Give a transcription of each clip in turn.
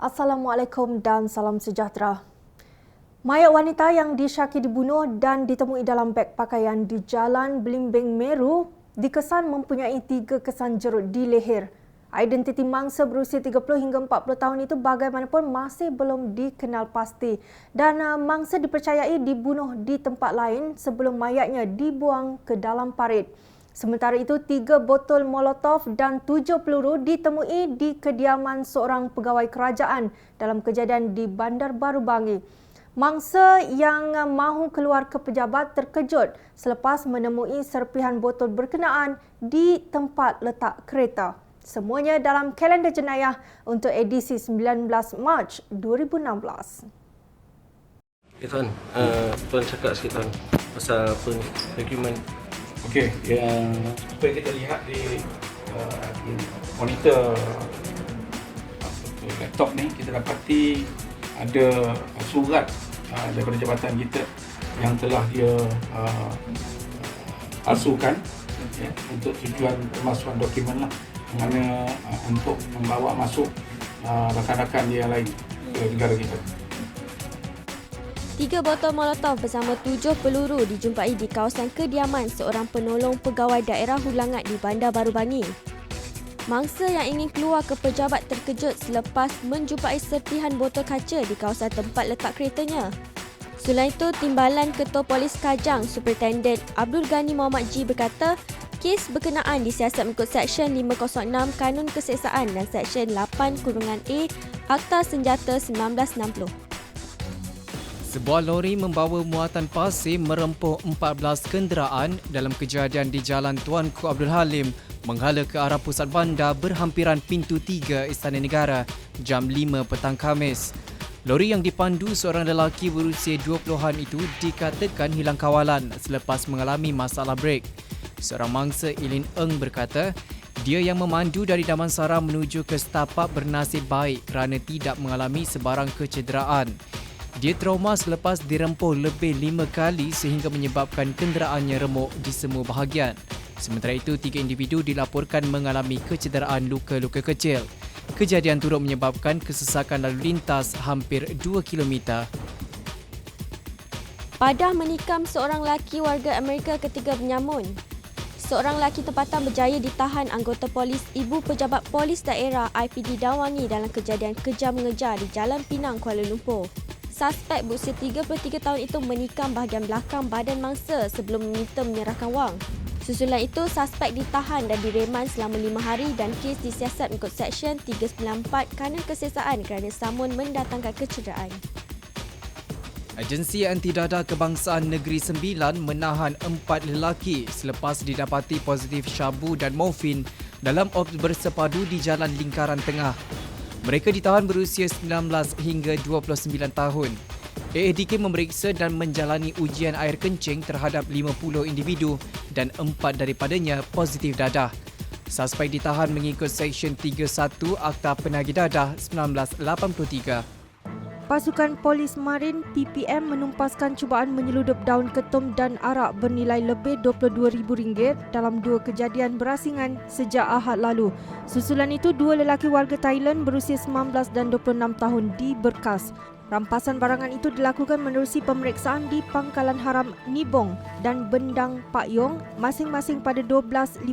Assalamualaikum dan salam sejahtera. Mayat wanita yang disyaki dibunuh dan ditemui dalam beg pakaian di Jalan Belimbing Meru dikesan mempunyai 3 kesan jerut di leher. Identiti mangsa berusia 30 hingga 40 tahun itu bagaimanapun masih belum dikenal pasti dan mangsa dipercayai dibunuh di tempat lain sebelum mayatnya dibuang ke dalam parit. Sementara itu, 3 botol molotov dan 7 peluru ditemui di kediaman seorang pegawai kerajaan dalam kejadian di Bandar Baru Bangi. Mangsa yang mahu keluar ke pejabat terkejut selepas menemui serpihan botol berkenaan di tempat letak kereta. Semuanya dalam kalender jenayah untuk edisi 19 Mac 2016. Tuan, Tuan cakap sikit Tuan pasal apa ni, dokumen. Okey, yang apa yang kita lihat di monitor laptop ni, kita dapati ada surat daripada jabatan kita yang telah dia palsukan untuk tujuan pemasukan dokumen lah, mana untuk membawa masuk rakan-rakan dia yang lain ke negara kita. 3 botol molotov bersama 7 peluru dijumpai di kawasan kediaman seorang penolong pegawai daerah Hulangat di Bandar Baru Bangi. Mangsa yang ingin keluar ke pejabat terkejut selepas menjumpai serpihan botol kaca di kawasan tempat letak keretanya. Selain itu, Timbalan Ketua Polis Kajang Superintendent Abdul Ghani Muhammad G berkata, kes berkenaan disiasat mengikut Seksyen 506 Kanun Keseksaan dan Seksyen 8-A Akta Senjata 1960. Sebuah lori membawa muatan pasir merempuh 14 kenderaan dalam kejadian di Jalan Tuanku Abdul Halim menghala ke arah pusat bandar berhampiran pintu 3 Istana Negara jam 5 petang Khamis. Lori yang dipandu seorang lelaki berusia 20-an itu dikatakan hilang kawalan selepas mengalami masalah brek. Seorang mangsa Ilin Eng berkata, dia yang memandu dari Damansara menuju ke setapak bernasib baik kerana tidak mengalami sebarang kecederaan. Dia trauma selepas dirempuh lebih 5 kali sehingga menyebabkan kenderaannya remuk di semua bahagian. Sementara itu, 3 individu dilaporkan mengalami kecederaan luka-luka kecil. Kejadian turut menyebabkan kesesakan lalu lintas hampir 2 km. Padah menikam seorang lelaki warga Amerika ketika menyamun. Seorang lelaki tempatan berjaya ditahan anggota polis Ibu Pejabat Polis Daerah IPD Dawangi dalam kejadian kejar-mengejar di Jalan Pinang, Kuala Lumpur. Suspek berusia 33 tahun itu menikam bahagian belakang badan mangsa sebelum meminta menyerahkan wang. Susulan itu, suspek ditahan dan direman selama 5 hari dan kes disiasat mengikut Seksyen 394 Kanun Keseksaan kerana samun mendatangkan kecederaan. Agensi Anti Dadah Kebangsaan Negeri Sembilan menahan 4 lelaki selepas didapati positif syabu dan morfin dalam ops bersepadu di Jalan Lingkaran Tengah. Mereka ditahan berusia 19 hingga 29 tahun. AADK memeriksa dan menjalani ujian air kencing terhadap 50 individu dan 4 daripadanya positif dadah. Suspek ditahan mengikut Seksyen 31 Akta Penagih Dadah 1983. Pasukan Polis Marin PPM menumpaskan cubaan menyeludup daun ketum dan arak bernilai lebih RM22,000 dalam 2 kejadian berasingan sejak Ahad lalu. Susulan itu, 2 lelaki warga Thailand berusia 19 dan 26 tahun diberkas. Rampasan barangan itu dilakukan menerusi pemeriksaan di Pangkalan Haram Nibong dan Bendang Pak Yong masing-masing pada 12.05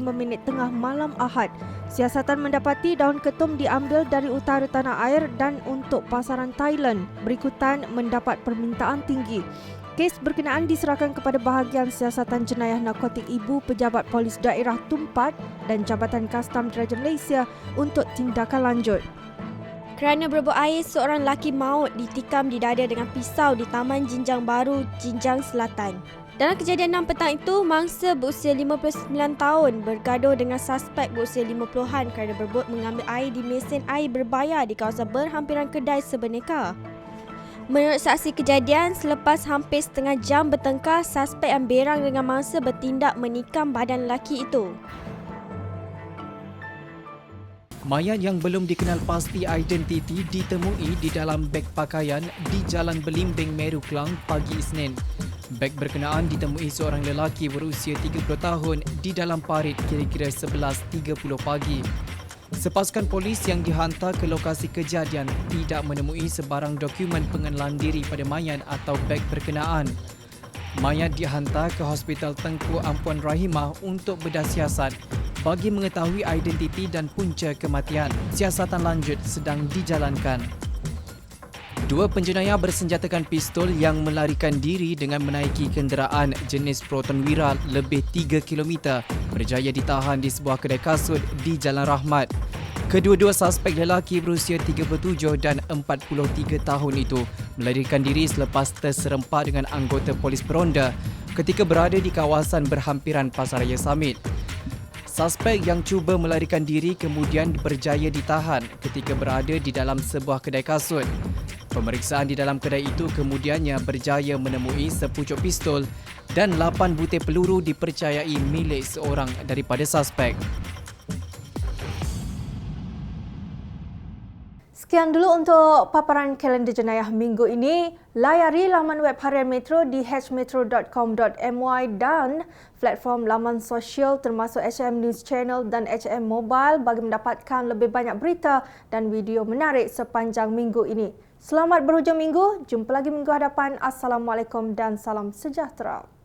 tengah malam Ahad. Siasatan mendapati daun ketum diambil dari utara tanah air dan untuk pasaran Thailand berikutan mendapat permintaan tinggi. Kes berkenaan diserahkan kepada bahagian siasatan jenayah narkotik Ibu Pejabat Polis Daerah Tumpat dan Jabatan Kastam Diraja Malaysia untuk tindakan lanjut. Kerana berebut air, seorang lelaki maut ditikam di dada dengan pisau di Taman Jinjang Baru, Jinjang Selatan. Dalam kejadian 6 petang itu, mangsa berusia 59 tahun bergaduh dengan suspek berusia 50-an kerana berebut mengambil air di mesin air berbayar di kawasan berhampiran kedai Sebeneka. Menurut saksi kejadian, selepas hampir setengah jam bertengkar, suspek yang berang dengan mangsa bertindak menikam badan lelaki itu. Mayat yang belum dikenal pasti identiti ditemui di dalam beg pakaian di Jalan Belimbing Meru Klang pagi Isnin. Beg berkenaan ditemui seorang lelaki berusia 30 tahun di dalam parit kira-kira 11.30 pagi. Sepasukan polis yang dihantar ke lokasi kejadian tidak menemui sebarang dokumen pengenalan diri pada mayat atau beg berkenaan. Mayat dihantar ke Hospital Tengku Ampuan Rahimah untuk bedah siasat bagi mengetahui identiti dan punca kematian. Siasatan lanjut sedang dijalankan. Dua penjenayah bersenjatakan pistol yang melarikan diri dengan menaiki kenderaan jenis Proton Wira lebih 3 km berjaya ditahan di sebuah kedai kasut di Jalan Rahmat. Kedua-dua suspek lelaki berusia 37 dan 43 tahun itu melarikan diri selepas terserempak dengan anggota polis peronda ketika berada di kawasan berhampiran Pasaraya Samit. Suspek yang cuba melarikan diri kemudian berjaya ditahan ketika berada di dalam sebuah kedai kasut. Pemeriksaan di dalam kedai itu kemudiannya berjaya menemui sepucuk pistol dan 8 butir peluru dipercayai milik seorang daripada suspek. Sekian dulu untuk paparan kalender jenayah minggu ini. Layari laman web harian Metro di hmetro.com.my dan platform laman sosial termasuk HM News Channel dan HM Mobile bagi mendapatkan lebih banyak berita dan video menarik sepanjang minggu ini. Selamat berhujung minggu. Jumpa lagi minggu hadapan. Assalamualaikum dan salam sejahtera.